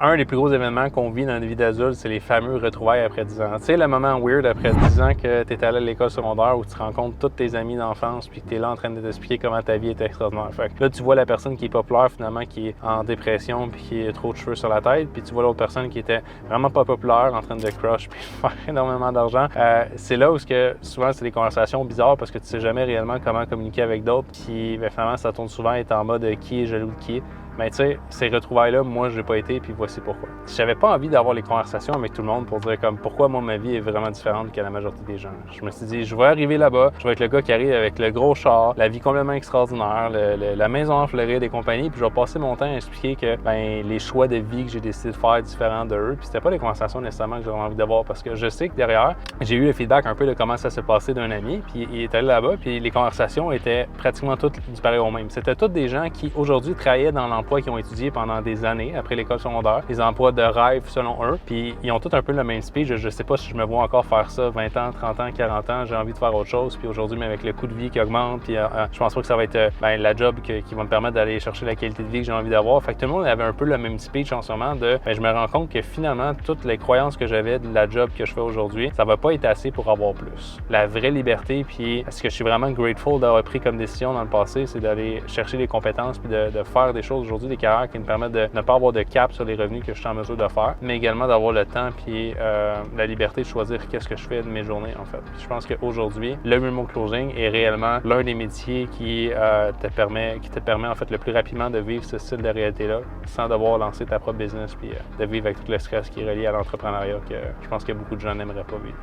un des plus gros événements qu'on vit dans la vie d'adulte, c'est les fameux retrouvailles après 10 ans. Tu sais, le moment weird après 10 ans que tu es allé à l'école secondaire où tu rencontres tous tes amis d'enfance puis que tu es là en train de t'expliquer comment ta vie est extraordinaire. Fait que là, tu vois la personne qui est populaire finalement, qui est en dépression puis qui a trop de cheveux sur la tête, puis tu vois l'autre personne qui était vraiment pas populaire, en train de crush puis faire énormément d'argent. C'est là où souvent c'est des conversations bizarres parce que tu sais jamais réellement comment communiquer avec d'autres. Puis finalement, ça tourne souvent à être en mode qui est jaloux de qui. Mais tu sais, ces retrouvailles-là, moi, je n'ai pas été, puis voici pourquoi. J'avais pas envie d'avoir les conversations avec tout le monde pour dire comme pourquoi moi, ma vie est vraiment différente que la majorité des gens. Je me suis dit, je vais arriver là-bas, je vais être le gars qui arrive avec le gros char, la vie complètement extraordinaire, la maison en Floride et compagnie, puis je vais passer mon temps à expliquer que les choix de vie que j'ai décidé de faire différents d'eux, puis c'était pas des conversations nécessairement que j'avais envie d'avoir parce que je sais que derrière, j'ai eu le feedback un peu de comment ça s'est passé d'un ami, puis il est allé là-bas, puis les conversations étaient pratiquement toutes du pareil au même. C'était toutes des gens qui aujourd'hui travaillaient dans l'emploi qui ont étudié pendant des années après l'école secondaire, des emplois de rêve selon eux, puis ils ont tous un peu le même speech. Je sais pas si je me vois encore faire ça 20 ans, 30 ans, 40 ans, j'ai envie de faire autre chose, puis aujourd'hui, mais avec le coût de vie qui augmente, puis je pense pas que ça va être la job qui va me permettre d'aller chercher la qualité de vie que j'ai envie d'avoir. Fait que tout le monde avait un peu le même speech en ce moment de je me rends compte que finalement, toutes les croyances que j'avais de la job que je fais aujourd'hui, ça va pas être assez pour avoir plus. La vraie liberté, puis ce que je suis vraiment grateful d'avoir pris comme décision dans le passé, c'est d'aller chercher des compétences puis de faire des choses aujourd'hui, des carrières qui me permettent de ne pas avoir de cap sur les revenus que je suis en mesure de faire, mais également d'avoir le temps puis la liberté de choisir qu'est-ce que je fais de mes journées en fait. Puis je pense qu'aujourd'hui, le remote closing est réellement l'un des métiers qui te permet en fait le plus rapidement de vivre ce style de réalité-là sans devoir lancer ta propre business puis de vivre avec tout le stress qui est relié à l'entrepreneuriat que je pense que beaucoup de gens n'aimeraient pas vivre.